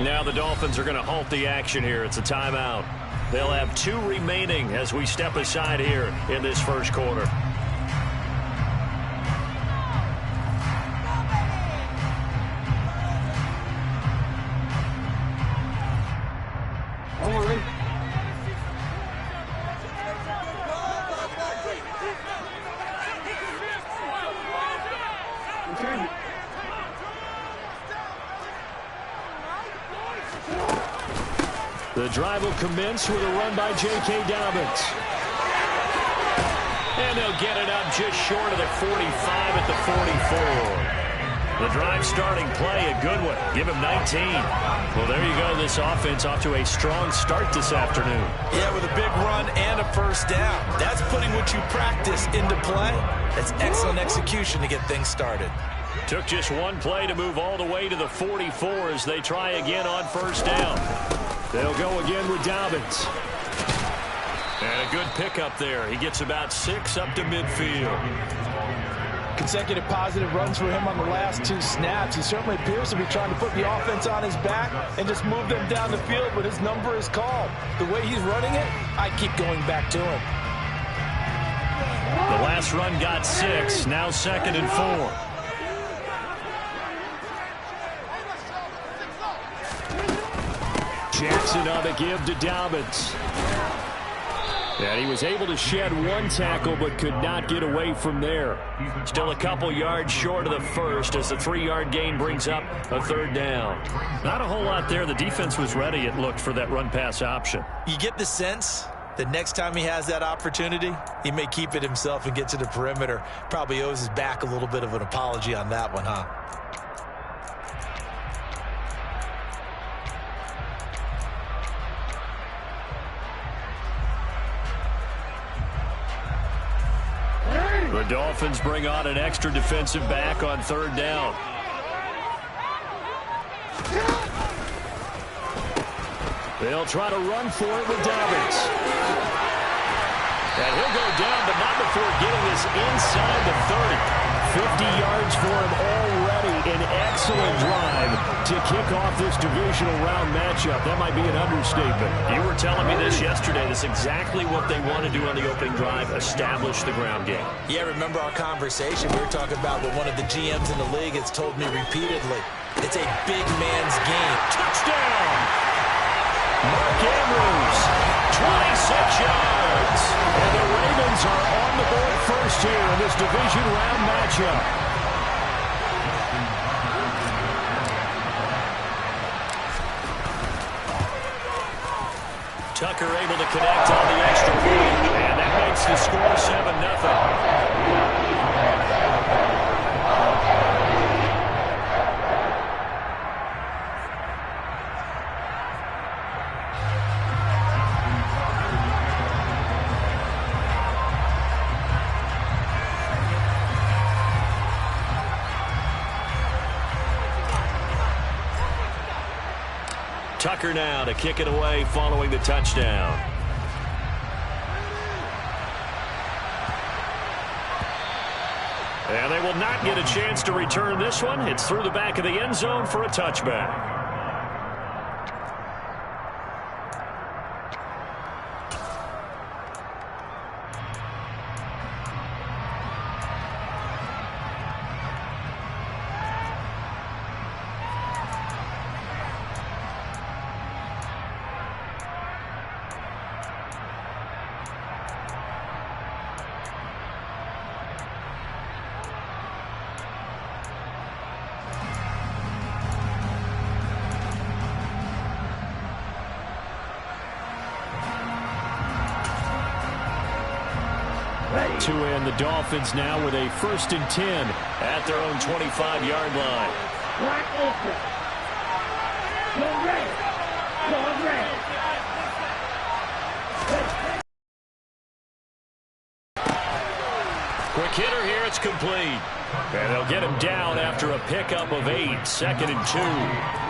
Now the Dolphins are going to halt the action here. It's a timeout. They'll have 2 remaining as we step aside here in this first quarter. The drive will commence with a run by J.K. Dobbins. And they'll get it up just short of the 45 at the 44. The drive starting play, a good one. Give him 19. Well, there you go. This offense off to a strong start this afternoon. Yeah, with a big run and a first down. That's putting what you practice into play. That's excellent execution to get things started. Took just one play to move all the way to the 44 as they try again on first down. They'll go again with Dobbins. And a good pickup there. He gets about 6 up to midfield. Consecutive positive runs for him on the last 2 snaps. He certainly appears to be trying to put the offense on his back and just move them down the field when his number is called. The way he's running it, I keep going back to him. The last run got 6. Now 2nd and 4. Jackson on the give to Dobbins. And he was able to shed 1 tackle but could not get away from there. Still a couple yards short of the first as the 3-yard gain brings up a 3rd down. Not a whole lot there. The defense was ready, it looked, for that run-pass option. You get the sense that next time he has that opportunity, he may keep it himself and get to the perimeter. Probably owes his back a little bit of an apology on that one, huh? The Dolphins bring on an extra defensive back on 3rd down. They'll try to run for it with Dobbins. And he'll go down, but not before getting this inside the 30. 50 yards for him already. An excellent drive to kick off this divisional round matchup. That might be an understatement. You were telling me this yesterday. That's exactly what they want to do on the opening drive, establish the ground game. Yeah, remember our conversation? We were talking about what one of the GMs in the league has told me repeatedly. It's a big man's game. Touchdown! Mark Andrews, 26 yards. And the Ravens are on the board first here in this division round matchup. Tucker able to connect on the extra point, and that makes the score 7-0. Tucker now to kick it away following the touchdown. And they will not get a chance to return this one. It's through the back of the end zone for a touchback. To end the Dolphins now with a 1st and 10 at their own 25-yard line. Quick hitter here, it's complete. And they'll get him down after a pickup of 8, 2nd and 2.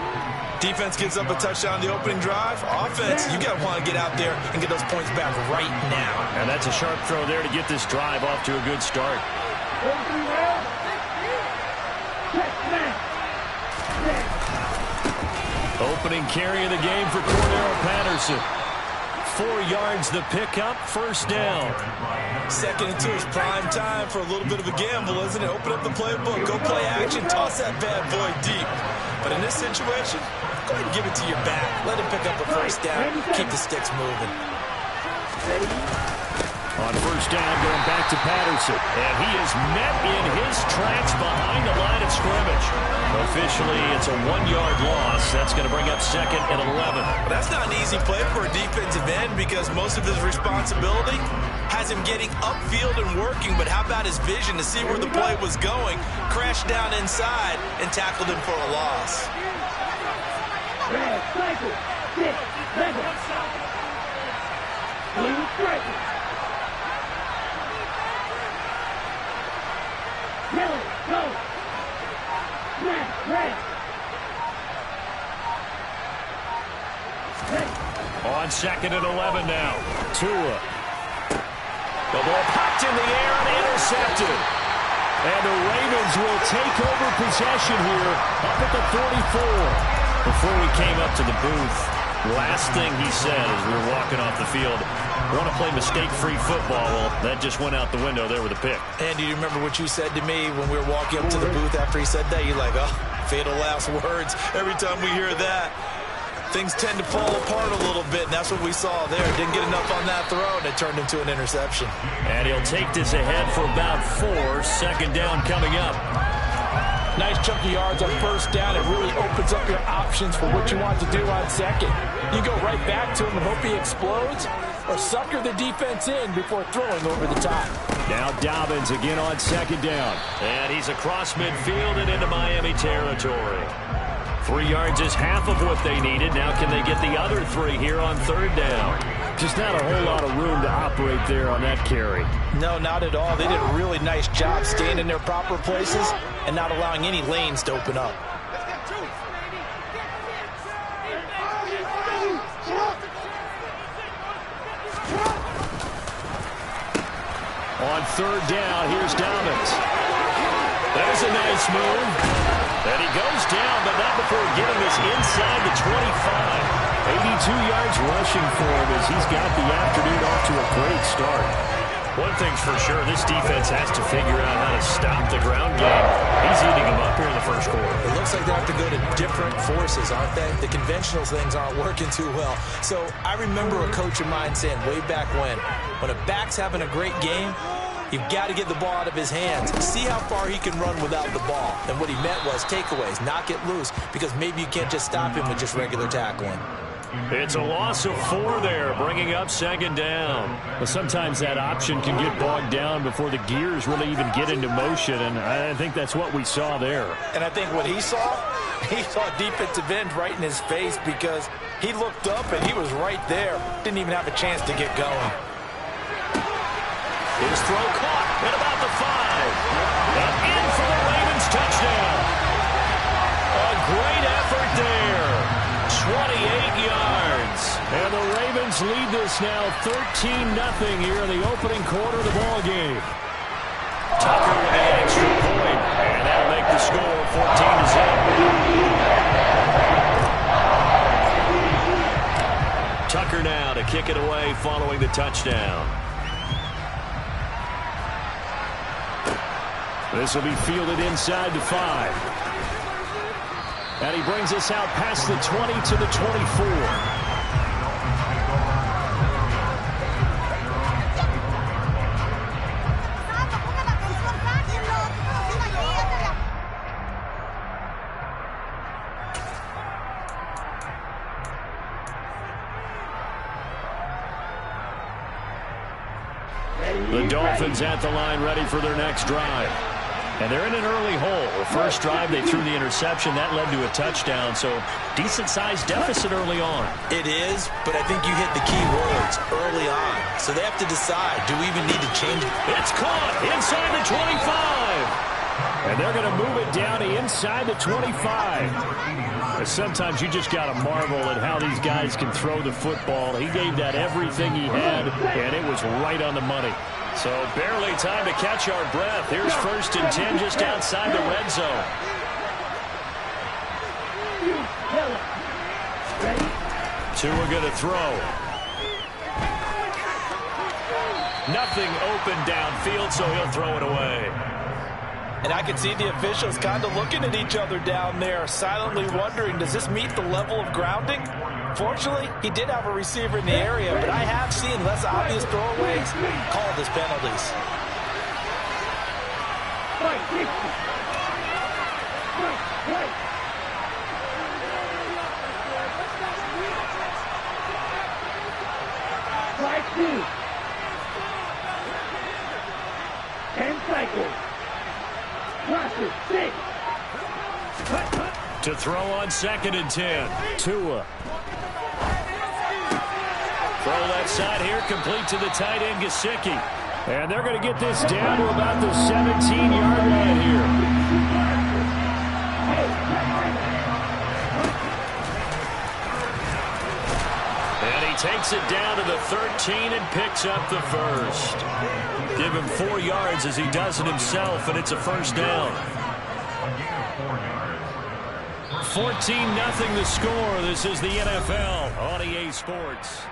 Defense gives up a touchdown on the opening drive. Offense, you got to want to get out there and get those points back right now. And that's a sharp throw there to get this drive off to a good start. Opening carry of the game for Cordero Patterson. 4 yards the pickup, first down. Second and 2 is prime time for a little bit of a gamble, isn't it? Open up the playbook, go play action, toss that bad boy deep. But in this situation, go ahead and give it to your back. Let him pick up a first down, keep the sticks moving. On first down, going back to Patterson. And he is met in his tracks behind the line of scrimmage. Officially, it's a 1-yard loss. That's going to bring up second and 11. Well, that's not an easy play for a defensive end because most of his responsibility has him getting upfield and working. But how about his vision to see where the play was going, crashed down inside, and tackled him for a loss. On second and 11 now. Tua. The ball popped in the air and intercepted. And the Ravens will take over possession here up at the 44. Before we came up to the booth, last thing he said as we were walking off the field, want to play mistake-free football. Well, that just went out the window there with a pick. Andy, do you remember what you said to me when we were walking up to the booth after he said that? You're like, oh, fatal last words. Every time we hear that, things tend to fall apart a little bit, and that's what we saw there. Didn't get enough on that throw, and it turned into an interception. And he'll take this ahead for about 4. Second down coming up. Nice chunk of yards on first down. It really opens up your options for what you want to do on second. You go right back to him and hope he explodes, or sucker the defense in before throwing over the top. Now Dobbins again on second down. And he's across midfield and into Miami territory. 3 yards is half of what they needed. Now can they get the other 3 here on third down? Just not a whole lot of room to operate there on that carry. No, not at all. They did a really nice job staying in their proper places and not allowing any lanes to open up. On third down, here's Dobbins. There's a nice move. And he goes down, but not before getting this inside the 25. 82 yards rushing for him as he's got the afternoon off to a great start. One thing's for sure, this defense has to figure out how to stop the ground game. He's eating them up here in the first quarter. It looks like they have to go to different forces, aren't they? The conventional things aren't working too well. So I remember a coach of mine saying way back when a back's having a great game, you've got to get the ball out of his hands. See how far he can run without the ball. And what he meant was takeaways, not get loose, because maybe you can't just stop him with just regular tackling. It's a loss of 4 there, bringing up second down. But sometimes that option can get bogged down before the gears really even get into motion, and I think that's what we saw there. And I think what he saw defensive end right in his face because he looked up and he was right there. Didn't even have a chance to get going. His throw caught at about the 5. And in for the Ravens touchdown. A great effort there. 28 yards. And the Ravens lead this now 13-0 here in the opening quarter of the ball game. Tucker with the extra point. And that'll make the score 14-0. Tucker now to kick it away following the touchdown. This will be fielded inside the 5. And he brings us out past the 20 to the 24. The Dolphins at the line ready for their next drive. And they're in an early hole. The first drive, they threw the interception. That led to a touchdown, so decent-sized deficit early on. It is, but I think you hit the key words early on. So they have to decide, do we even need to change it? It's caught inside the 25. And they're going to move it down to inside the 25. Sometimes you just got to marvel at how these guys can throw the football. He gave that everything he had, and it was right on the money. So barely time to catch our breath. Here's 1st and 10 just outside the red zone. Tua going to throw. Nothing open downfield, so he'll throw it away. And I can see the officials kind of looking at each other down there, silently wondering, does this meet the level of grounding? Fortunately, he did have a receiver in the area, but I have seen less obvious throwaways called as penalties. Strike 2. 10 cycles. Crosses 6. To throw on 2nd and 10. Tua. Throw left side here, complete to the tight end, Gesicki. And they're going to get this down to about the 17-yard line here. And he takes it down to the 13 and picks up the first. Give him 4 yards as he does it himself, and it's a first down. 14-0 the score. This is the NFL on EA Sports.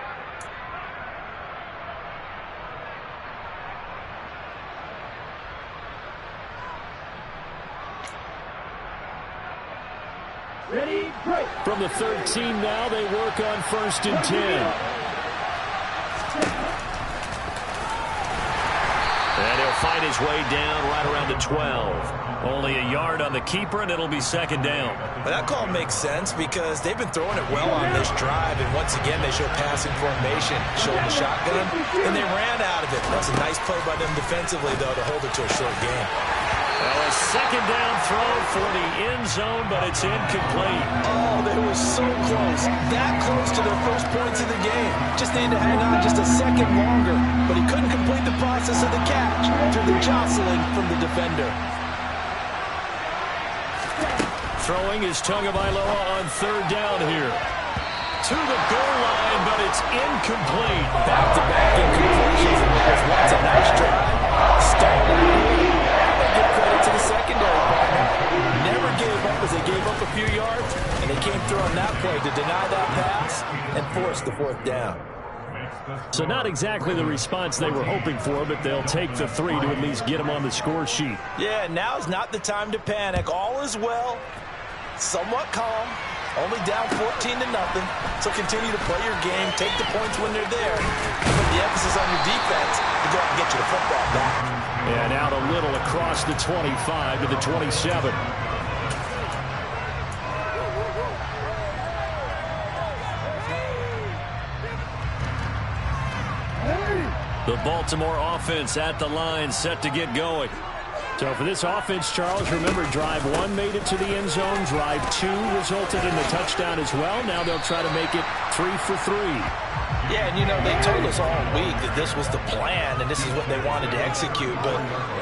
Ready, break. From the 13 now, they work on 1st and 10. And he'll fight his way down right around the 12. Only a yard on the keeper, and it'll be 2nd down. But that call makes sense because they've been throwing it well on this drive, and once again they show passing formation, showing the shotgun, and they ran out of it. That's a nice play by them defensively, though, to hold it to a short game. Well, a 2nd down throw for the end zone, but it's incomplete. Oh, they were so close. That close to their first points of the game. Just needed to hang on just a second longer, but he couldn't complete the process of the catch through the jostling from the defender. Throwing is Tagovailoa on 3rd down here. To the goal line, but it's incomplete. Back-to-back incompletions, and it was once a nice drive. Stalled out. Give credit to the secondary partner. Never gave up as they gave up a few yards, and they came through on that play to deny that pass and force the 4th down. So not exactly the response they were hoping for, but they'll take the 3 to at least get them on the score sheet. Yeah, now's not the time to panic. All is well. Somewhat calm. Only down 14-0. So continue to play your game. Take the points when they're there. Put the emphasis on your defense to go out and get you the football back. And out a little across the 25 to the 27. The Baltimore offense at the line, set to get going. So for this offense, Charles, remember, drive 1 made it to the end zone. Drive 2 resulted in a touchdown as well. Now they'll try to make it 3 for 3. Yeah, and you know, they told us all week that this was the plan and this is what they wanted to execute, but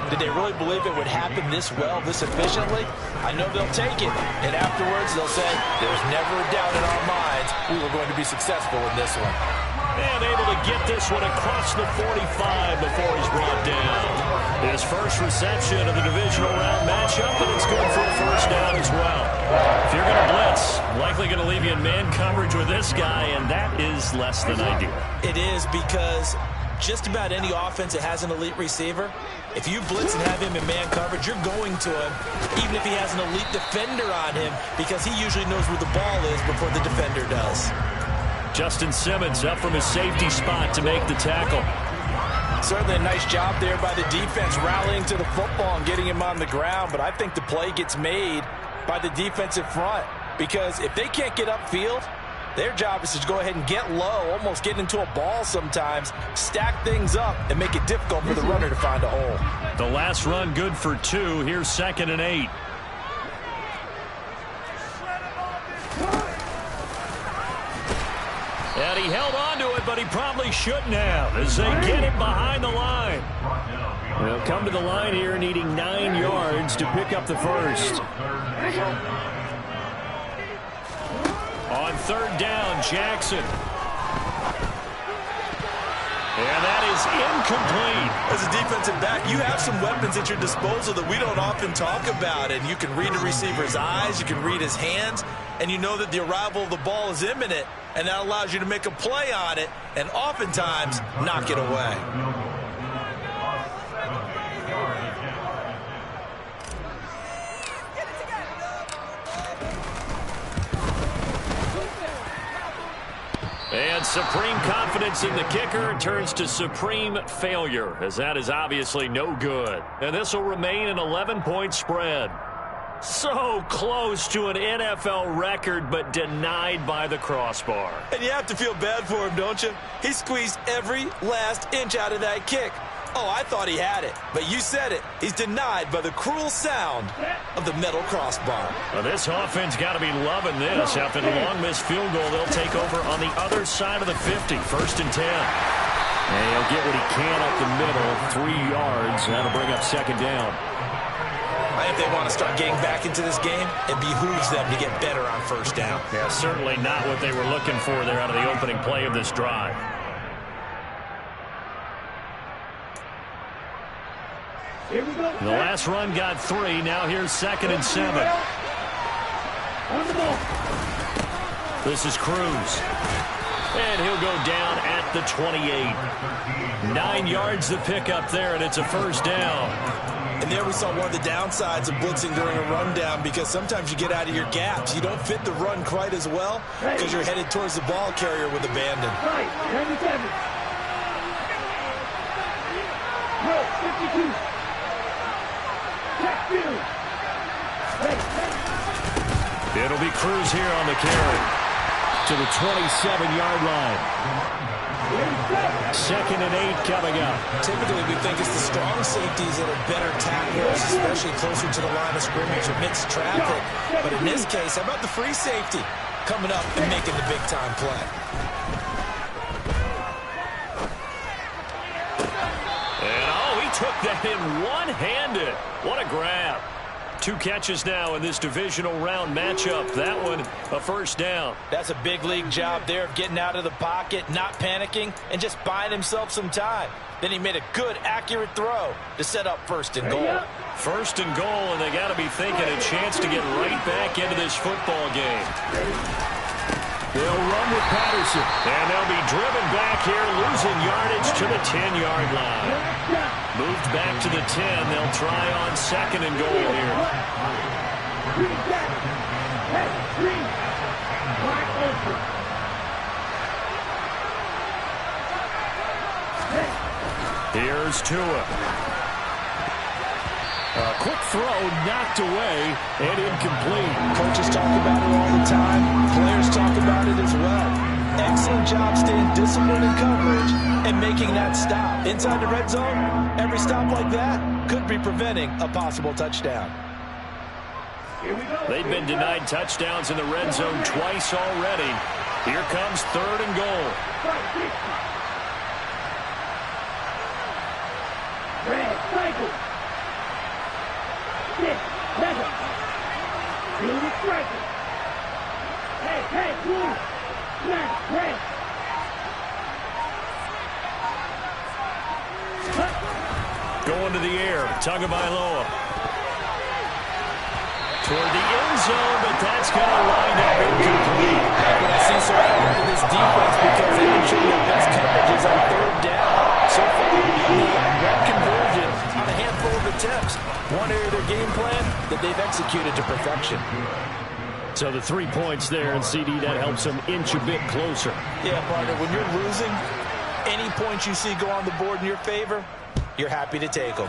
did they really believe it would happen this well, this efficiently? I know they'll take it, and afterwards they'll say, there's never a doubt in our minds we were going to be successful in this one. And able to get this one across the 45 before he's brought down. His first reception of the divisional round matchup, and it's good for a first down as well. If you're going to blitz, likely going to leave you in man coverage with this guy, and that is less than ideal. It is, because just about any offense that has an elite receiver, if you blitz and have him in man coverage, you're going to him, even if he has an elite defender on him, because he usually knows where the ball is before the defender does. Justin Simmons up from his safety spot to make the tackle. Certainly a nice job there by the defense, rallying to the football and getting him on the ground, but I think the play gets made by the defensive front, because if they can't get upfield, their job is to go ahead and get low, almost get into a ball sometimes, stack things up, and make it difficult for the runner to find a hole. The last run good for 2. Here's 2nd and 8. And he held on to it, but he probably shouldn't have, as they get it behind the line. They'll come to the line here needing 9 yards to pick up the first. On 3rd down, Jackson. And that is incomplete. As a defensive back, you have some weapons at your disposal that we don't often talk about, and you can read the receiver's eyes, you can read his hands. and you know that the arrival of the ball is imminent, and that allows you to make a play on it and oftentimes knock it away. And supreme confidence in the kicker turns to supreme failure, as that is obviously no good. And this will remain an 11-point spread. So close to an NFL record, but denied by the crossbar. And you have to feel bad for him, don't you? He squeezed every last inch out of that kick. Oh, I thought he had it, but you said it. He's denied by the cruel sound of the metal crossbar. Well, this offense got to be loving this. After the long missed field goal, they'll take over on the other side of the 50, 1st and 10. And he'll get what he can up the middle, 3 yards. That'll bring up 2nd down. If they want to start getting back into this game, it behooves them to get better on 1st down. Yeah, certainly not what they were looking for there out of the opening play of this drive. Here we go. The last run got 3. Now here's 2nd and 7. On the ball. This is Cruz. And he'll go down at the 28. 9 yards to pick up there, and it's a 1st down. And there we saw one of the downsides of blitzing during a rundown, because sometimes you get out of your gaps. You don't fit the run quite as well because you're headed towards the ball carrier with abandon. Right, 97. No, 52. It'll be Cruz here on the carry to the 27-yard line. 2nd and 8 coming up. Typically, we think it's the strong safeties that are better tacklers, especially closer to the line of scrimmage amidst traffic. But in this case, how about the free safety coming up and making the big-time play? And, he took that in one-handed. What a grab. 2 catches now in this divisional round matchup. That one, a 1st down. That's a big league job there of getting out of the pocket, not panicking, and just buying himself some time. Then he made a good, accurate throw to set up 1st and goal. 1st and goal, and they got to be thinking a chance to get right back into this football game. They'll run with Patterson, and they'll be driven back here, losing yardage to the 10-yard line. Moved back to the 10. They'll try on 2nd and goal here. Here's Tua. A quick throw knocked away and incomplete. Coaches talk about it all the time. Players talk about it as well. Excellent job staying disciplined in coverage and making that stop. Inside the red zone, every stop like that could be preventing a possible touchdown. They've been denied touchdowns in the red zone twice already. Here comes 3rd and goal. Red cycle. 6, 7. Blue striker. Hey, blue. Smash, red. Going to the air. Tagovailoa. Toward the end zone, but that's going to wind up incomplete. What I see so far in this defense, because they've been showing their best coverages on 3rd down. So far, red conversion on a handful of attempts. One area of their game plan that they've executed to perfection. So the 3 points there, and CD, that helps them inch a bit closer. Yeah, partner, when you're losing, any points you see go on the board in your favor, you're happy to take them.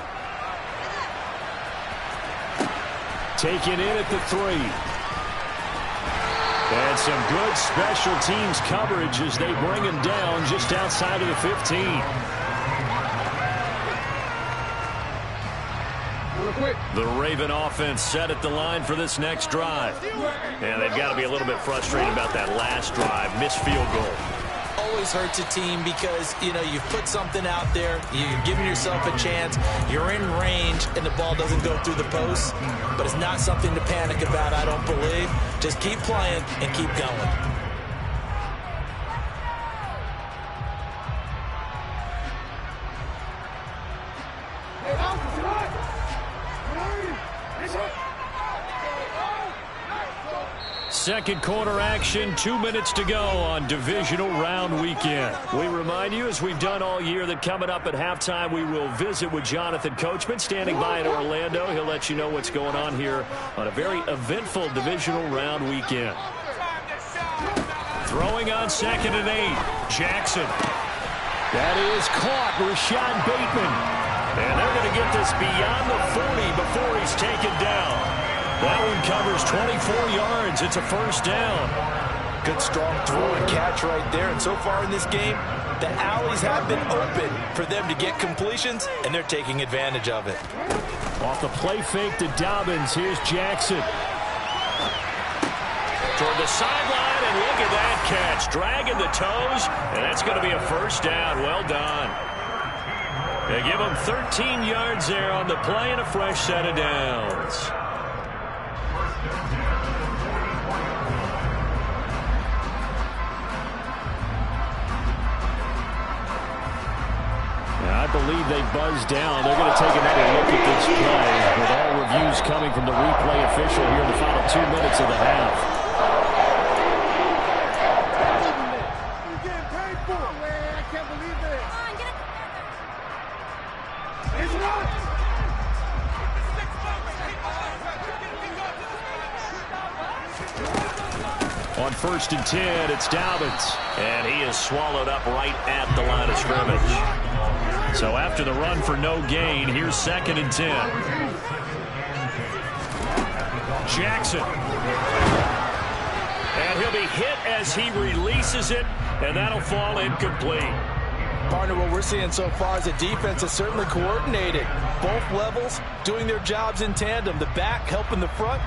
Taken in at the 3. And some good special teams coverage as they bring him down just outside of the 15. The Raven offense set at the line for this next drive. And they've got to be a little bit frustrated about that last drive. Missed field goal. Always hurts a team because, you've put something out there, you're giving yourself a chance, you're in range, and the ball doesn't go through the post. But it's not something to panic about, I don't believe. Just keep playing and keep going. second quarter action. 2 minutes to go on divisional round weekend. We remind you, as we've done all year, that coming up at halftime, we will visit with Jonathan Coachman standing by in Orlando. He'll let you know what's going on here on a very eventful divisional round weekend. Throwing on 2nd and 8. Jackson. That is caught. Rashad Bateman. And they're going to get this beyond the 40 before he's taken down. That one covers 24 yards. It's a first down. Good strong throw and catch right there. And so far in this game, the alleys have been open for them to get completions, and they're taking advantage of it. Off the play fake to Dobbins. Here's Jackson. Toward the sideline, and look at that catch. Dragging the toes, and that's going to be a first down. Well done. They give him 13 yards there on the play and a fresh set of downs. I believe they buzzed down. They're going to take another look at this play with all reviews coming from the replay official here in the final 2 minutes of the half. You're getting paid for it. Man, I can't believe this. Come on, get it together. It's not. On 1st and 10, it's Dobbins. And he is swallowed up right at the line of scrimmage. So after the run for no gain, here's 2nd and 10. Jackson. And he'll be hit as he releases it, and that'll fall incomplete. Partner, what we're seeing so far is the defense is certainly coordinated. Both levels doing their jobs in tandem. The back helping the front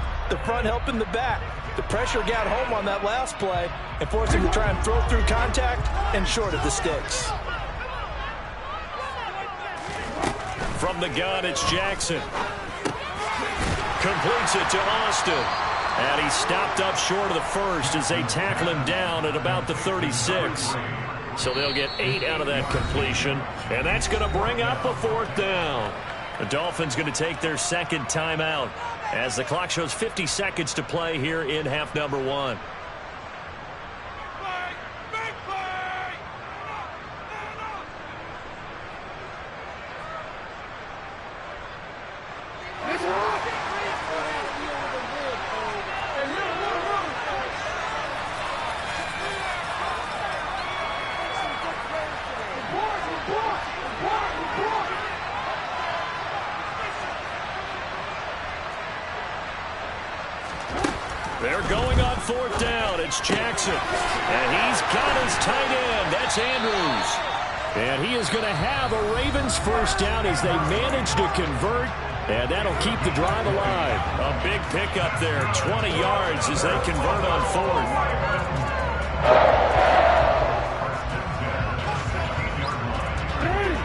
helping the back. The pressure got home on that last play and forced him to try and throw through contact and short of the sticks. From the gun, it's Jackson. Completes it to Austin. And he stopped up short of the first as they tackle him down at about the 36. So they'll get 8 out of that completion. And that's going to bring up a 4th down. The Dolphins going to take their second timeout as the clock shows 50 seconds to play here in half number 1. They're going on 4th down. It's Jackson. And he's got his tight end. That's Andrews. And he is going to have a Ravens first down as they manage to convert. And that'll keep the drive alive. A big pickup there. 20 yards as they convert on 4th.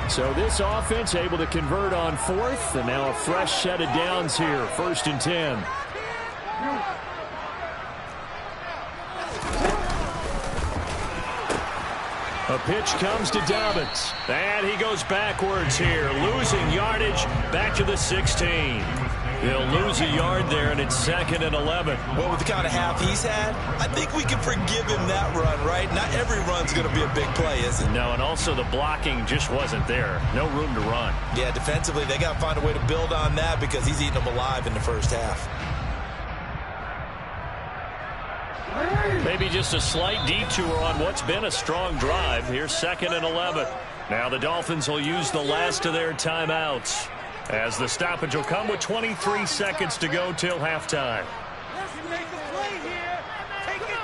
So this offense able to convert on 4th. And now a fresh set of downs here. 1st and 10. A pitch comes to Dobbins. And he goes backwards here, losing yardage back to the 16. He'll lose a yard there, and it's 2nd and 11. Well, with the kind of half he's had, I think we can forgive him that run, right? Not every run's going to be a big play, is it? No, and also the blocking just wasn't there. No room to run. Yeah, defensively, they got to find a way to build on that because he's eating them alive in the first half. Maybe just a slight detour on what's been a strong drive. Here's 2nd and 11. Now the Dolphins will use the last of their timeouts as the stoppage will come with 23 seconds to go till halftime. Make a play here. Take it to him.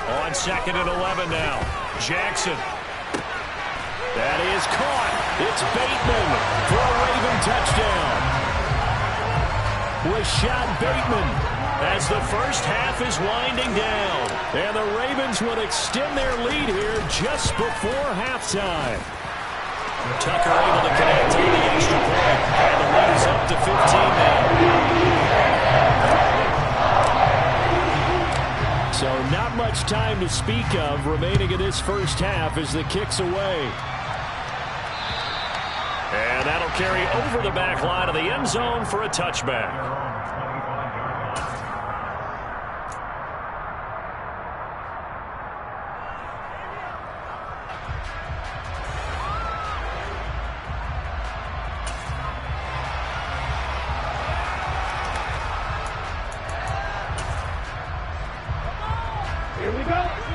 On 2nd and 11 now. Jackson. That is caught. It's Bateman for a Raven touchdown. Rashad Bateman as the first half is winding down. And the Ravens will extend their lead here just before halftime. Tucker able to connect on the extra point. And the lead is up to 15 now. So not much time to speak of remaining in this first half as the kick's away. And that'll carry over the back line of the end zone for a touchback.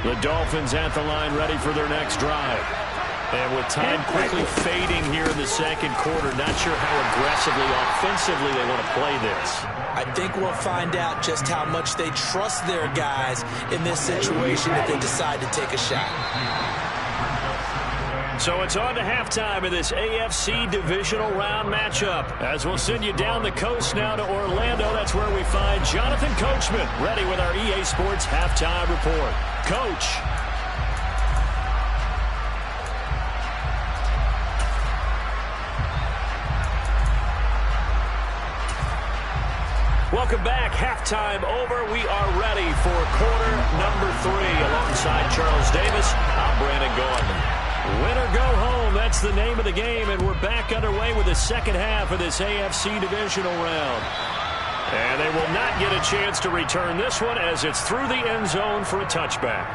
The Dolphins at the line ready for their next drive. And with time quickly fading here in the second quarter, not sure how aggressively, offensively they want to play this. I think we'll find out just how much they trust their guys in this situation if they decide to take a shot. So it's on to halftime of this AFC divisional round matchup. As we'll send you down the coast now to Orlando, that's where we find Jonathan Coachman ready with our EA Sports halftime report. Coach. Welcome back. Halftime over. We are ready for quarter number 3. Alongside Charles Davis, I'm Brandon Gaudin. Win or go home, that's the name of the game, and we're back underway with the second half of this AFC divisional round. And they will not get a chance to return this one as it's through the end zone for a touchback.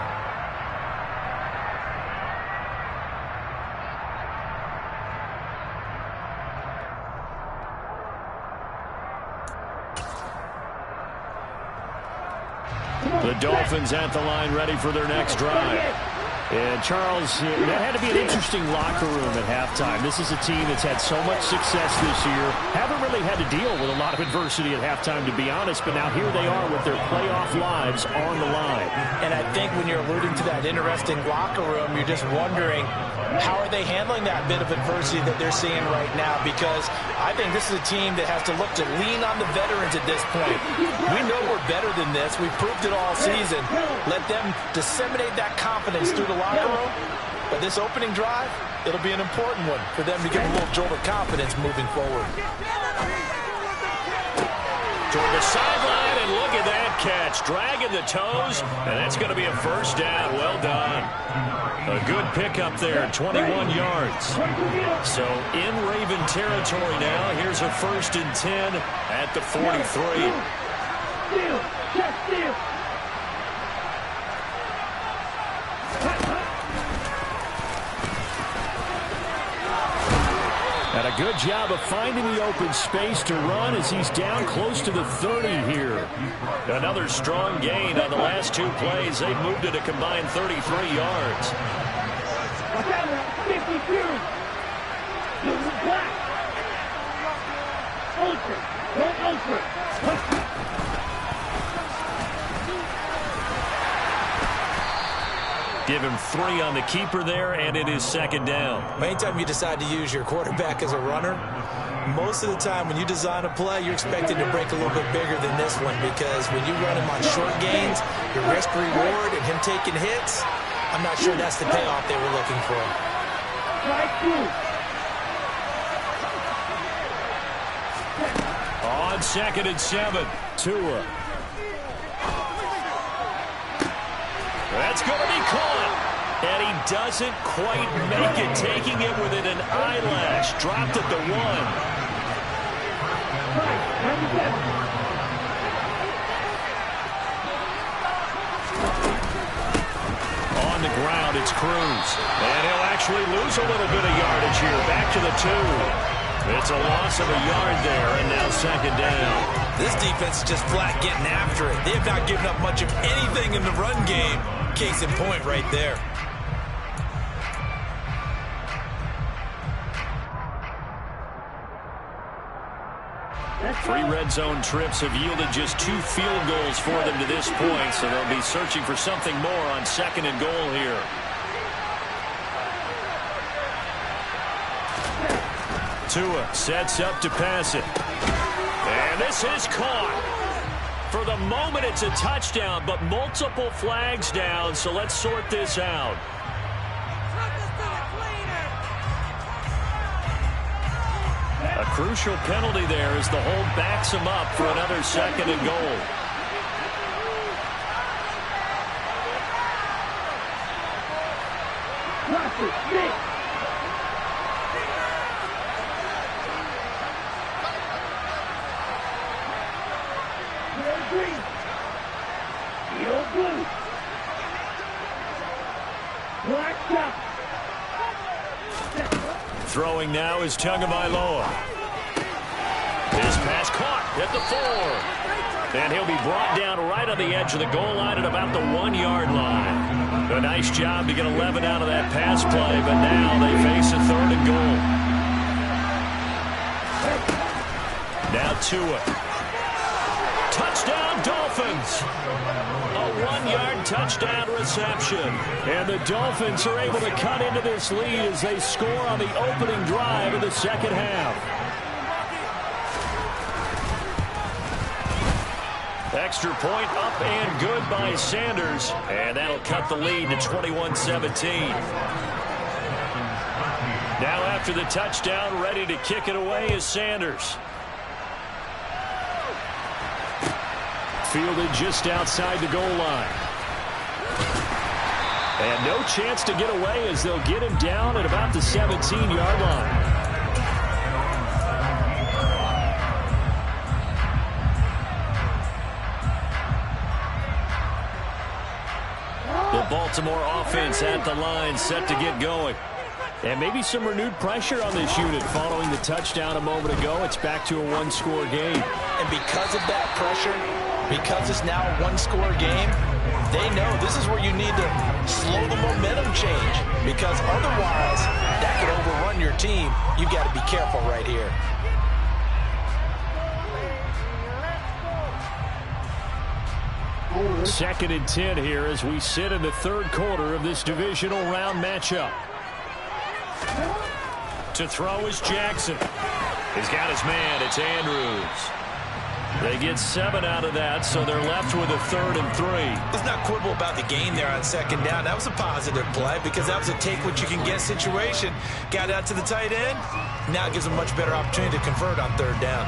The Dolphins at the line ready for their next drive. And, Charles, that had to be an interesting locker room at halftime. This is a team that's had so much success this year. Haven't really had to deal with a lot of adversity at halftime, to be honest. But now here they are with their playoff lives on the line. And I think when you're alluding to that interesting locker room, you're just wondering, how are they handling that bit of adversity that they're seeing right now? Because I think this is a team that has to look to lean on the veterans at this point. We know we're better than this. We've proved it all season. Let them disseminate that confidence through the locker room. But this opening drive, it'll be an important one for them to get a little jolt of confidence moving forward. Toward the sideline, and look at that catch. Dragging the toes, and that's going to be a first down. Well done. A good pickup there, 21 yards. So in Raven territory now. Here's a 1st and 10 at the 43. And a good job of finding the open space to run as he's down close to the 30 here. Another strong gain on the last 2 plays. They've moved it a combined 33 yards. Give him 3 on the keeper there, and it is 2nd down. Anytime you decide to use your quarterback as a runner, most of the time when you design a play, you're expected to break a little bit bigger than this one, because when you run him on short gains, your risk-reward and him taking hits, I'm not sure that's the payoff they were looking for. On 2nd and 7, Tua. That's going to be caught. And he doesn't quite make it, taking it within an eyelash. Dropped at the 1. On the ground, it's Cruz. And he'll actually lose a little bit of yardage here. Back to the 2. It's a loss of a yard there, and now 2nd down. This defense is just flat getting after it. They have not given up much of anything in the run game. Case in point right there. Three red zone trips have yielded just 2 field goals for them to this point, so they'll be searching for something more on 2nd and goal here. Tua sets up to pass it. And this is caught. For the moment, it's a touchdown, but multiple flags down, so let's sort this out. Crucial penalty there as the hold backs him up for another second and goal. Throwing now is Tagovailoa. His pass caught at the 4. And he'll be brought down right on the edge of the goal line at about the 1-yard line. A nice job to get 11 out of that pass play, but now they face a 3rd and goal. Now Tua. Touchdown Dolphins! A 1-yard touchdown reception. And the Dolphins are able to cut into this lead as they score on the opening drive of the second half. Extra point up and good by Sanders. And that'll cut the lead to 21-17. Now after the touchdown, ready to kick it away is Sanders. Fielded just outside the goal line. And no chance to get away as they'll get him down at about the 17-yard line. The Baltimore offense at the line, set to get going. And maybe some renewed pressure on this unit following the touchdown a moment ago. It's back to a 1-score game. And because of that pressure, because it's now a 1-score game, they know this is where you need to slow the momentum change. Because otherwise, that could overrun your team. You've got to be careful right here. Second and 10 here as we sit in the 3rd quarter of this divisional round matchup. To throw is Jackson. He's got his man. It's Andrews. They get 7 out of that, so they're left with a 3rd and 3. Let's not quibble about the gain there on 2nd down. That was a positive play because that was a take-what-you-can-get situation. Got out to the tight end. Now it gives them a much better opportunity to convert on 3rd down.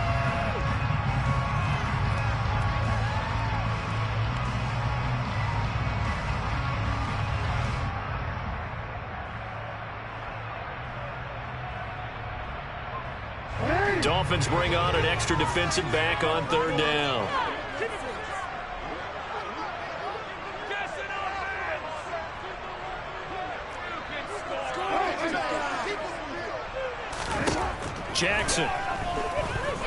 Dolphins bring on an extra defensive back on 3rd down. Jackson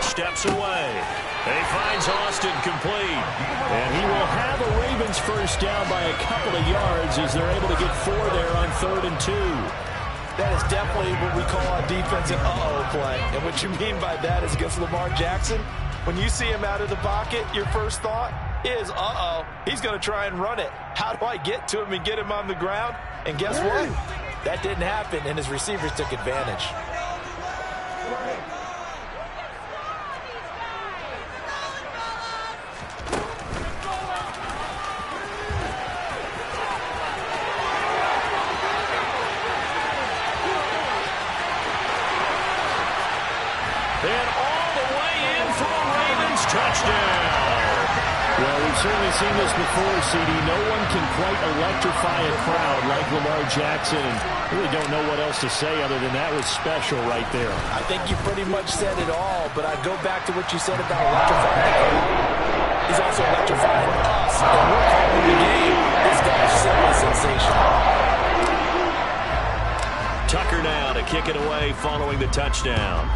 steps away. And he finds Austin complete. And he will have a Ravens first down by a couple of yards as they're able to get 4 there on 3rd and 2. That is definitely what we call a defensive uh-oh play. And what you mean by that is against Lamar Jackson, when you see him out of the pocket, your first thought is, uh-oh, he's going to try and run it. How do I get to him and get him on the ground? And guess what? That didn't happen, and his receivers took advantage. Certainly seen this before, CD. No one can quite electrify a crowd like Lamar Jackson. Really don't know what else to say other than that was special right there. I think you pretty much said it all, but I'd go back to what you said about electrifying the crowd. He's also electrifying us. And we're calling the game. This guy's simply sensational. Tucker now to kick it away following the touchdown.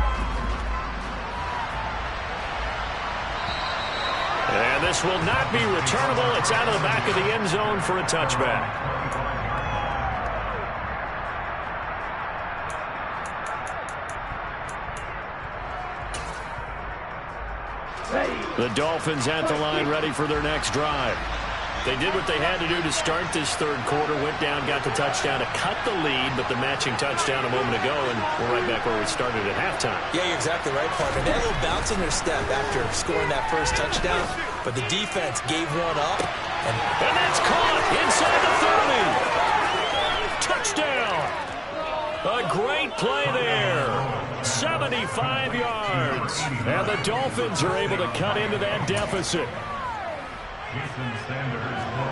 And this will not be returnable. It's out of the back of the end zone for a touchback. The Dolphins at the line ready for their next drive. They did what they had to do to start this 3rd quarter. Went down, got the touchdown to cut the lead, but the matching touchdown a moment ago, and we're right back where we started at halftime. Yeah, you're exactly right, partner. They had a little bounce in their step after scoring that first touchdown, but the defense gave one up. And that's caught inside the 30. Touchdown. A great play there. 75 yards. And the Dolphins are able to cut into that deficit.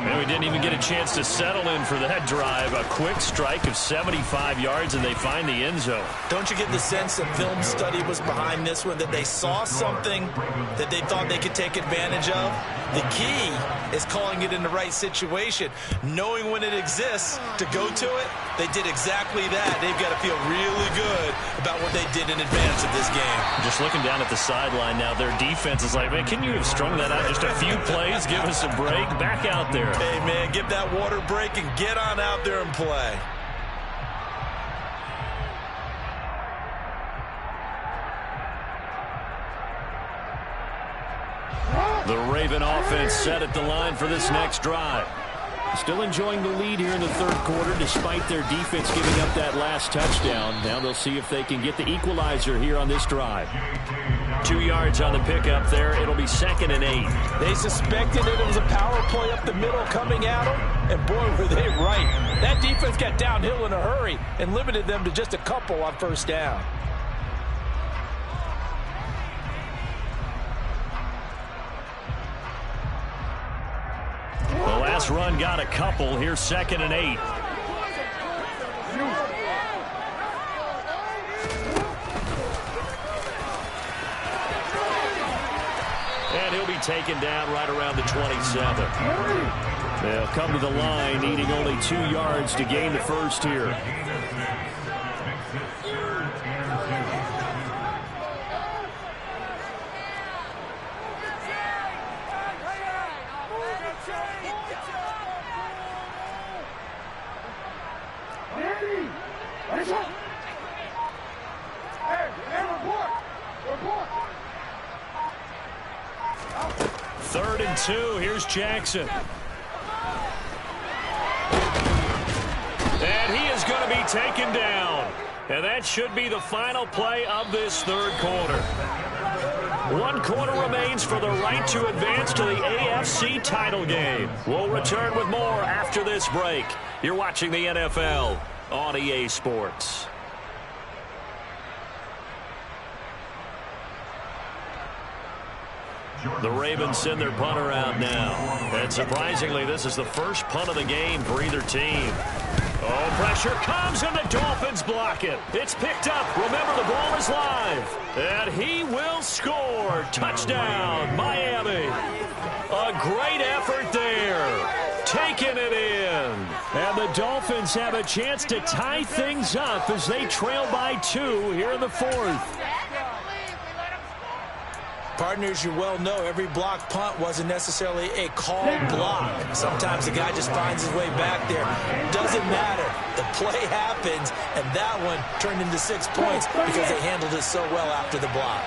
And we didn't even get a chance to settle in for that drive. A quick strike of 75 yards, and they find the end zone. Don't you get the sense that film study was behind this one, that they saw something that they thought they could take advantage of? The key is calling it in the right situation, knowing when it exists to go to it. They did exactly that. They've got to feel really good about what they did in advance of this game. Just looking down at the sideline now, their defense is like, man, can you have strung that out just a few plays? Give us a break. Back out there. Hey, man, get that water break and get on out there and play. The Raven offense set at the line for this next drive. Still enjoying the lead here in the third quarter despite their defense giving up that last touchdown. Now they'll see if they can get the equalizer here on this drive. 2 yards on the pickup there. It'll be 2nd and 8. They suspected it was a power play up the middle coming at them, and boy, were they right. That defense got downhill in a hurry and limited them to just a couple on first down. The last run got a couple. Here's 2nd and 8. And he'll be taken down right around the 27. They'll come to the line, needing only 2 yards to gain the first here. Third and 2. Here's Jackson. And he is going to be taken down. And that should be the final play of this third quarter. 1 quarter remains for the right to advance to the AFC title game. We'll return with more after this break. You're watching the NFL on EA Sports. The Ravens send their punter out now. And surprisingly, this is the first punt of the game for either team. Oh, pressure comes, and the Dolphins block it. It's picked up. Remember, the ball is live. And he will score. Touchdown, Miami. A great effort there. Taking it in. And the Dolphins have a chance to tie things up as they trail by 2 here in the fourth. Partners, you well know every block punt wasn't necessarily a called block. Sometimes the guy just finds his way back there. Doesn't matter. The play happens, and that one turned into 6 points because they handled it so well after the block.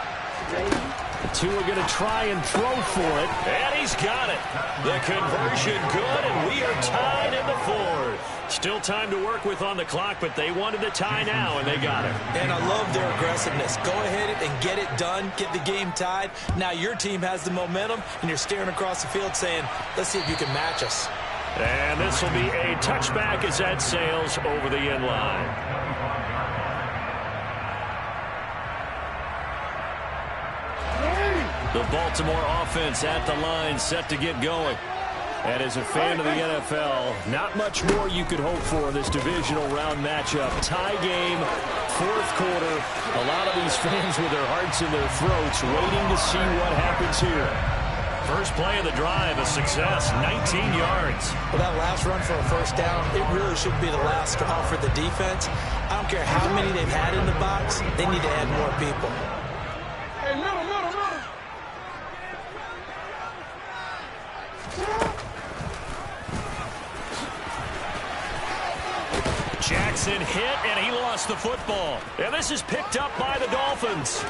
Two are going to try and throw for it, and he's got it. The conversion good, and we are tied in the fourth. Still time to work with on the clock, but they wanted the tie now, and they got it. And I love their aggressiveness. Go ahead and get it done, get the game tied. Now your team has the momentum, and you're staring across the field saying, let's see if you can match us. And this will be a touchback as that sails over the end line. The Baltimore offense at the line, set to get going. And as a fan of the NFL, not much more you could hope for in this divisional round matchup. Tie game, fourth quarter. A lot of these fans with their hearts in their throats waiting to see what happens here. First play of the drive, a success, 19 yards. Well, that last run for a first down, it really should be the last straw for the defense. I don't care how many they've had in the box, they need to add more people. Hey, middle. Jackson hit, and he lost the football. And this is picked up by the Dolphins.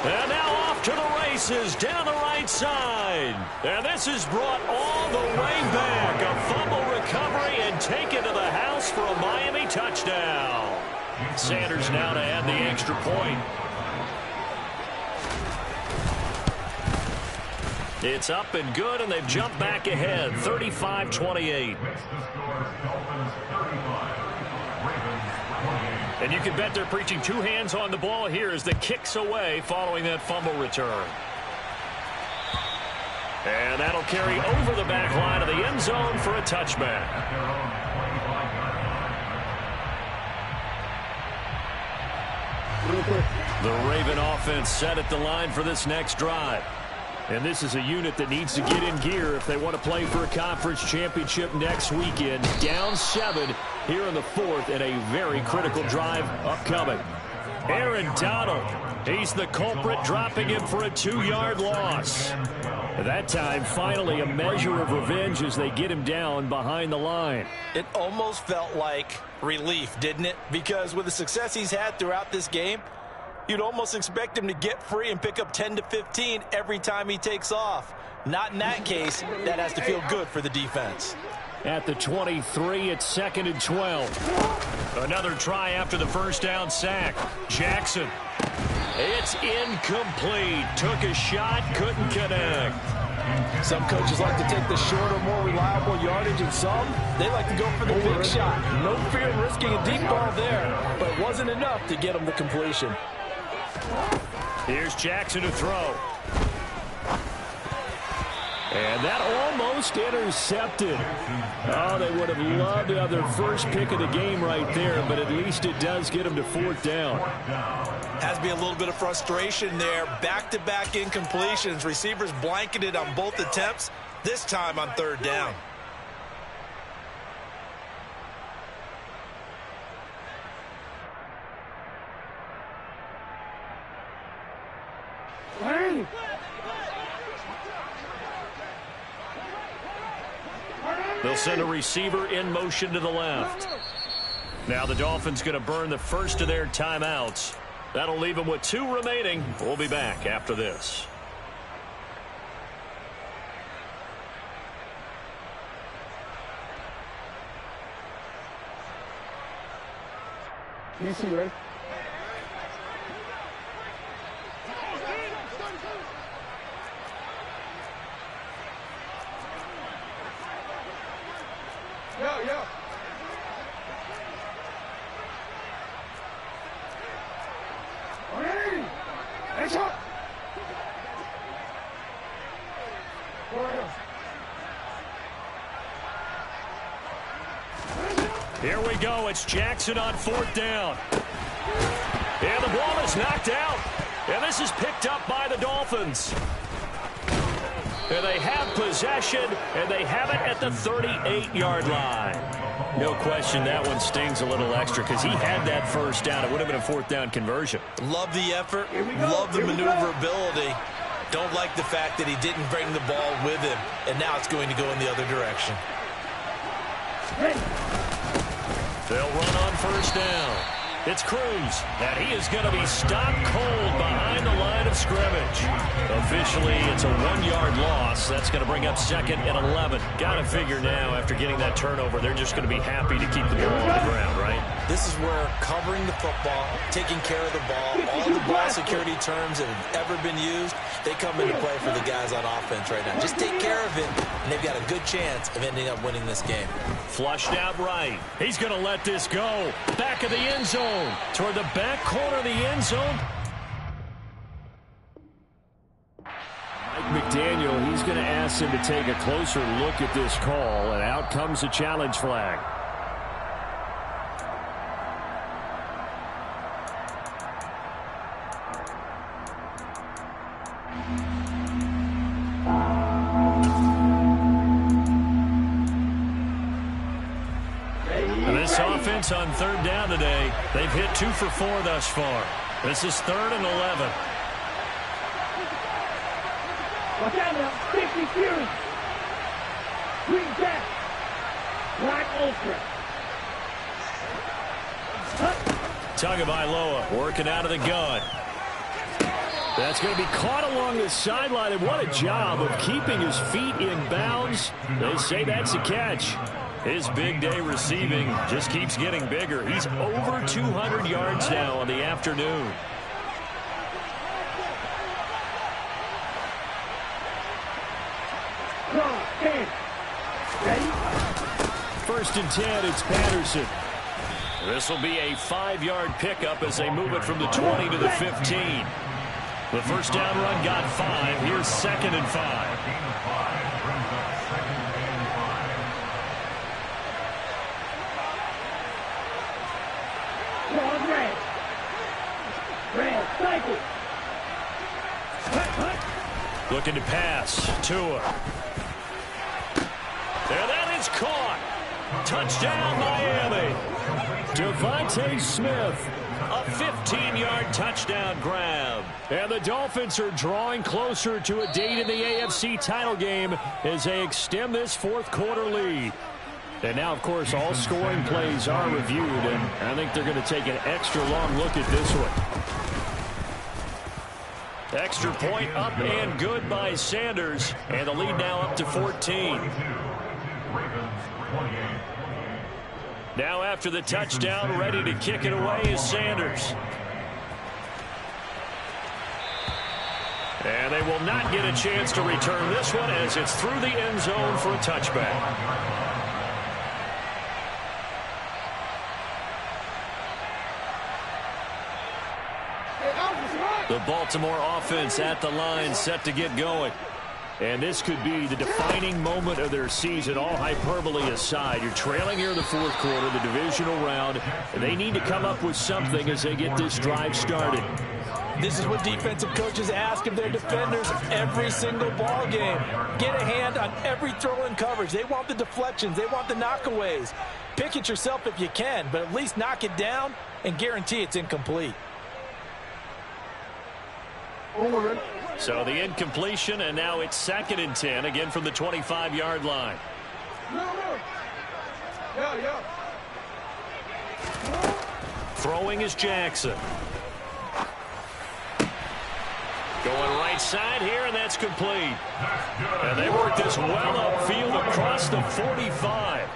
And now off to the races down the right side. And this is brought all the way back. A fumble recovery and taken to the house for a Miami touchdown. Sanders now to add the extra point. It's up and good, and they've jumped back ahead, 35-28. And you can bet they're preaching two hands on the ball here as the kick's away following that fumble return. And that'll carry over the back line of the end zone for a touchback. The Raven offense set at the line for this next drive. And this is a unit that needs to get in gear if they want to play for a conference championship next weekend. Down 7 here in the 4th and a very critical drive upcoming. Aaron Donald, he's the culprit, dropping him for a 2-yard loss. That time, finally, a measure of revenge as they get him down behind the line. It almost felt like relief, didn't it? Because with the success he's had throughout this game, you'd almost expect him to get free and pick up 10 to 15 every time he takes off. Not in that case. That has to feel good for the defense. At the 23, it's 2nd and 12. Another try after the first down sack. Jackson. It's incomplete. Took a shot, couldn't connect. Some coaches like to take the shorter, more reliable yardage, and some, they like to go for the big shot. No fear in risking a deep ball there, but it wasn't enough to get him the completion. Here's Jackson to throw. And that almost intercepted. Oh, they would have loved to have their first pick of the game right there, but at least it does get them to 4th down. Has to be a little bit of frustration there. Back-to-back incompletions. Receivers blanketed on both attempts, this time on 3rd down. They'll send a receiver in motion to the left. Now the Dolphins going to burn the first of their timeouts. That'll leave them with 2 remaining. We'll be back after this. You see, right? Yo. Hey! Hey, shot! Here we go. It's Jackson on 4th down. And the ball is knocked out. And this is picked up by the Dolphins. And they have possession, and they have it at the 38-yard line. No question that one stings a little extra because he had that first down. It would have been a 4th down conversion. Love the effort. Love the maneuverability. Don't like the fact that he didn't bring the ball with him, and now it's going to go in the other direction. They'll run on 1st down. It's Cruz, and he is going to be stopped cold behind the line of scrimmage. Officially, it's a 1-yard loss. That's going to bring up 2nd and 11. Got to figure now, after getting that turnover, they're just going to be happy to keep the ball on the ground, right? This is where covering the football, taking care of the ball, all the ball security terms that have ever been used, they come into play for the guys on offense right now. Just take care of it, and they've got a good chance of ending up winning this game. Flushed out right. He's going to let this go. Back of the end zone. Toward the back corner of the end zone. Mike McDaniel, he's going to ask him to take a closer look at this call, and out comes the challenge flag. Offense on 3rd down today. They've hit 2 for 4 thus far. This is 3rd and 11. Watch out now. Safety Fury. Green back. Black Ultra. Tagovailoa working out of the gun. That's going to be caught along the sideline, and what a job of keeping his feet in bounds. They say that's a catch. His big day receiving just keeps getting bigger. He's over 200 yards now on the afternoon. First and 10, it's Patterson. This will be a 5-yard pickup as they move it from the 20 to the 15. The first down run got 5. Here's 2nd and 5. Looking to pass. Tua. And that is caught. Touchdown, Miami. Devontae Smith. A 15-yard touchdown grab. And the Dolphins are drawing closer to a date in the AFC title game as they extend this fourth-quarter lead. And now, of course, all scoring plays are reviewed, and I think they're going to take an extra long look at this one. Extra point up and good by Sanders, and the lead now up to 14. Now after the touchdown, ready to kick it away is Sanders. And they will not get a chance to return this one as it's through the end zone for a touchback. The Baltimore offense at the line, set to get going. And this could be the defining moment of their season, all hyperbole aside. You're trailing here in the fourth quarter, the divisional round, and they need to come up with something as they get this drive started. This is what defensive coaches ask of their defenders every single ball game. Get a hand on every throw in coverage. They want the deflections. They want the knockaways. Pick it yourself if you can, but at least knock it down and guarantee it's incomplete. So the incompletion, and now it's 2nd and 10, again from the 25-yard line. Throwing is Jackson. Going right side here, and that's complete. And they work this well upfield across the 45.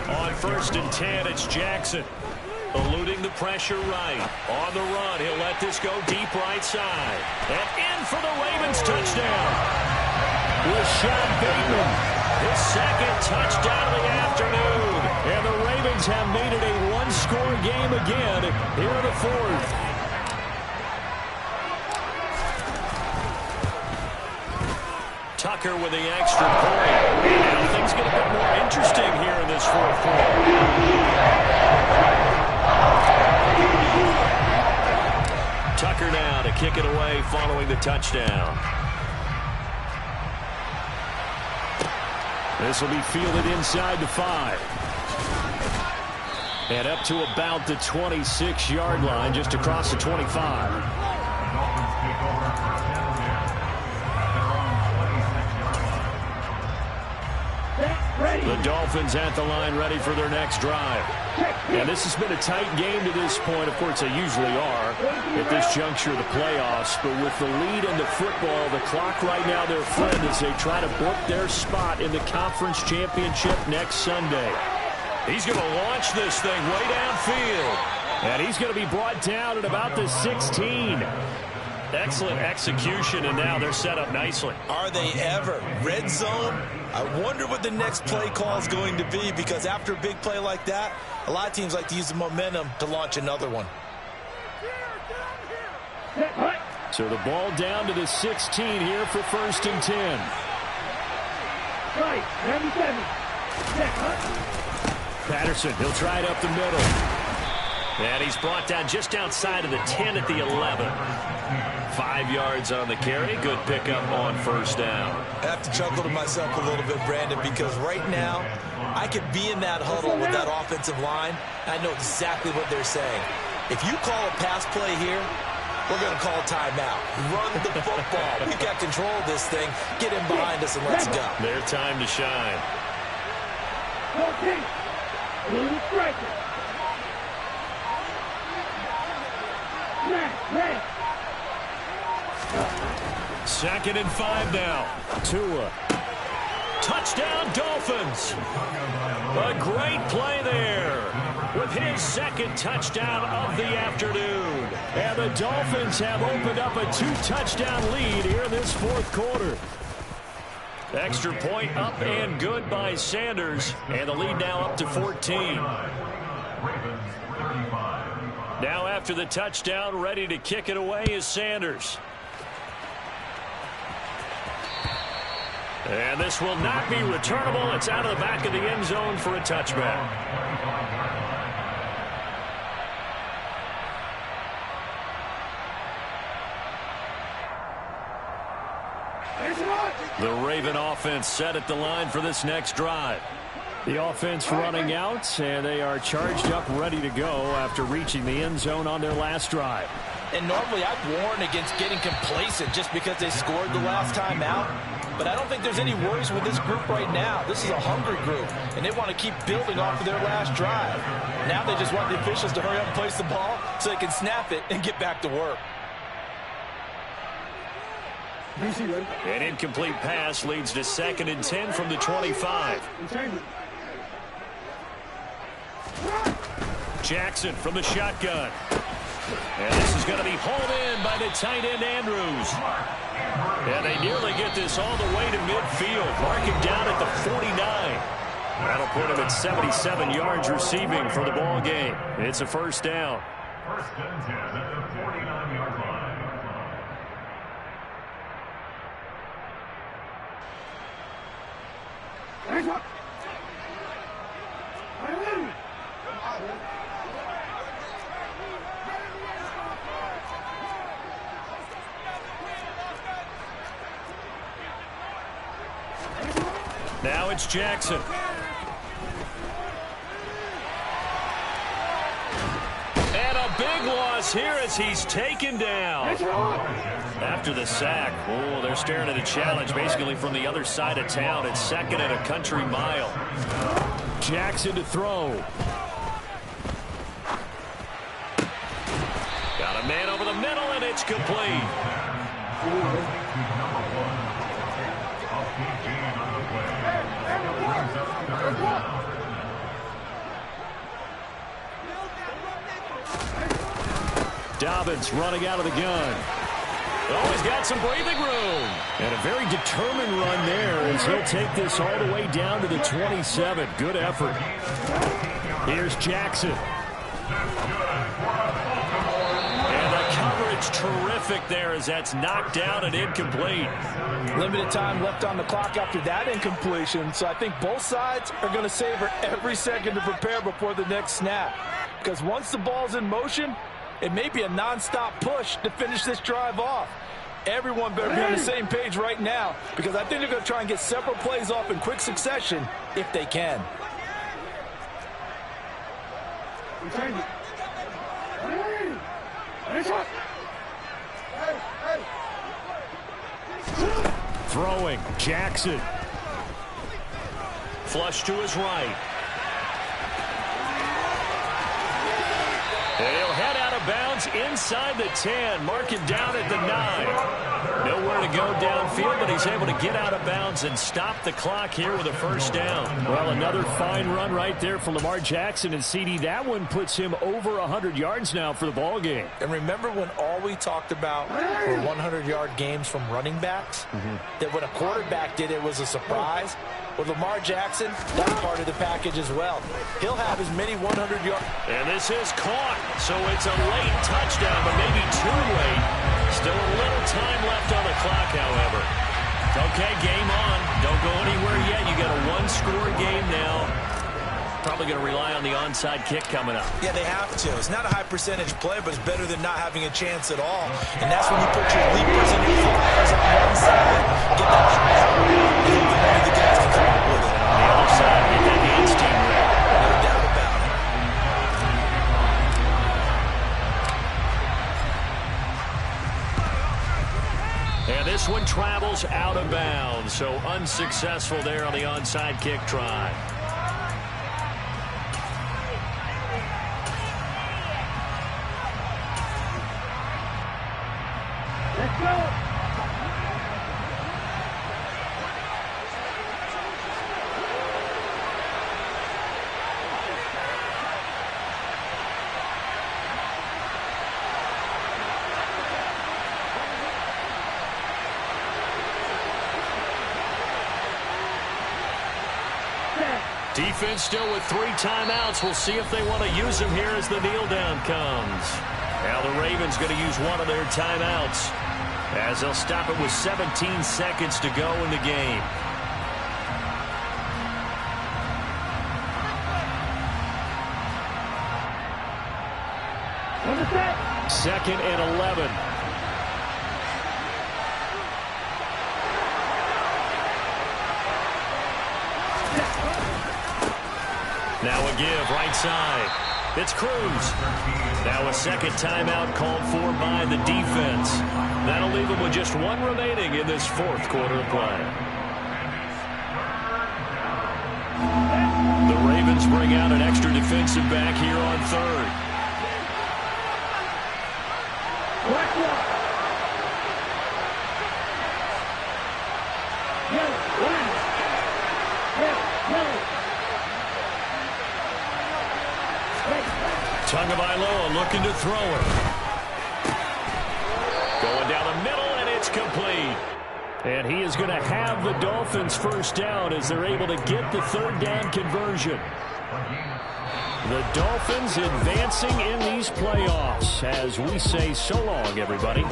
On 1st and 10, it's Jackson. Eluding the pressure right. On the run, he'll let this go deep right side. And in for the Ravens touchdown. Rashad Bateman, his 2nd touchdown of the afternoon. And the Ravens have made it a one-score game again here in the fourth. Tucker with the extra point. Now things get a bit more interesting here in this fourth quarter. Tucker now to kick it away following the touchdown. This will be fielded inside the 5. And up to about the 26-yard line, just across the 25. The Dolphins at the line ready for their next drive. And this has been a tight game to this point. Of course, they usually are at this juncture of the playoffs. But with the lead in the football, the clock right now their friend as they try to book their spot in the conference championship next Sunday. He's going to launch this thing way downfield. And he's going to be brought down at about the 16. Excellent execution, and now they're set up nicely. Are they ever? Red zone? I wonder what the next play call is going to be, because after a big play like that, a lot of teams like to use the momentum to launch another one. So the ball down to the 16 here for 1st and 10. Patterson, he'll try it up the middle. And he's brought down just outside of the 10 at the 11. 5 yards on the carry. Good pickup on 1st down. I have to chuckle to myself a little bit, Brandon, because right now I could be in that huddle with that offensive line. I know exactly what they're saying. If you call a pass play here, we're going to call a timeout. Run the football. We've got control of this thing. Get in behind us and let's go. Their time to shine. Second and 5 now. Tua. Touchdown, Dolphins. A great play there with his 2nd touchdown of the afternoon. And the Dolphins have opened up a 2-touchdown lead here in this fourth quarter. Extra point up and good by Sanders. And the lead now up to 14. Now after the touchdown, ready to kick it away is Sanders. And this will not be returnable. It's out of the back of the end zone for a touchback. The Raven offense set at the line for this next drive. The offense running out, and they are charged up, ready to go after reaching the end zone on their last drive. And normally I'd warn against getting complacent just because they scored the last time out. But I don't think there's any worries with this group right now. This is a hungry group, and they want to keep building off of their last drive. Now they just want the officials to hurry up and place the ball so they can snap it and get back to work. An incomplete pass leads to 2nd and 10 from the 25. Jackson from the shotgun. And this is going to be hauled in by the tight end Andrews. And they nearly get this all the way to midfield. Marking down at the 49. That'll put him at 77 yards receiving for the ball game. It's a first down. 1st and 10 at the 49-yard line. Now it's Jackson. And a big loss here as he's taken down. After the sack, oh, they're staring at a challenge basically from the other side of town. It's 2nd and a country mile. Jackson to throw. Got a man over the middle, and it's complete. Dobbins running out of the gun. Oh, he's got some breathing room. And a very determined run there as he'll take this all the way down to the 27. Good effort. Here's Jackson. And the coverage terrific there as that's knocked down and incomplete. Limited time left on the clock after that incompletion, so I think both sides are going to savor every second to prepare before the next snap. Because once the ball's in motion, it may be a non-stop push to finish this drive off. Everyone better be on the same page right now because I think they're going to try and get several plays off in quick succession if they can. Throwing, Jackson. Flush to his right. And he'll head out of bounds inside the 10. Mark it down at the 9. Nowhere to go downfield, but he's able to get out of bounds and stop the clock here with a first down. Well, another fine run right there for Lamar Jackson and CD. That one puts him over 100 yards now for the ball game. And remember when all we talked about were 100-yard games from running backs? That when a quarterback did it was a surprise? With Lamar Jackson, that's part of the package as well. He'll have as many 100-yard. And this is caught, so it's a late touchdown, but maybe too late. Still a little time left on the clock, however. Okay, game on. Don't go anywhere yet. You got a one-score game now. Probably going to rely on the onside kick coming up. Yeah, they have to. It's not a high-percentage play, but it's better than not having a chance at all. And that's when you put your leapers and your flyers on one side, get that shot out, and then one of the guys can come up with it. On the other side, get that hands team ready. No doubt about it. And this one travels out of bounds, so unsuccessful there on the onside kick try. Let's go. Defense still with 3 timeouts. We'll see if they want to use them here as the kneel down comes. Now the Ravens going to use one of their timeouts as they'll stop it with 17 seconds to go in the game. Second and 11. Now a give right side. It's Cruz. Now a second timeout called for by the defense. That'll leave them with just 1 remaining in this 4th quarter of play. The Ravens bring out an extra defensive back here on 3rd. Tagovailoa looking to throw it. Going down the middle, and it's complete. And he is going to have the Dolphins first down as they're able to get the 3rd down conversion. The Dolphins advancing in these playoffs as we say so long, everybody.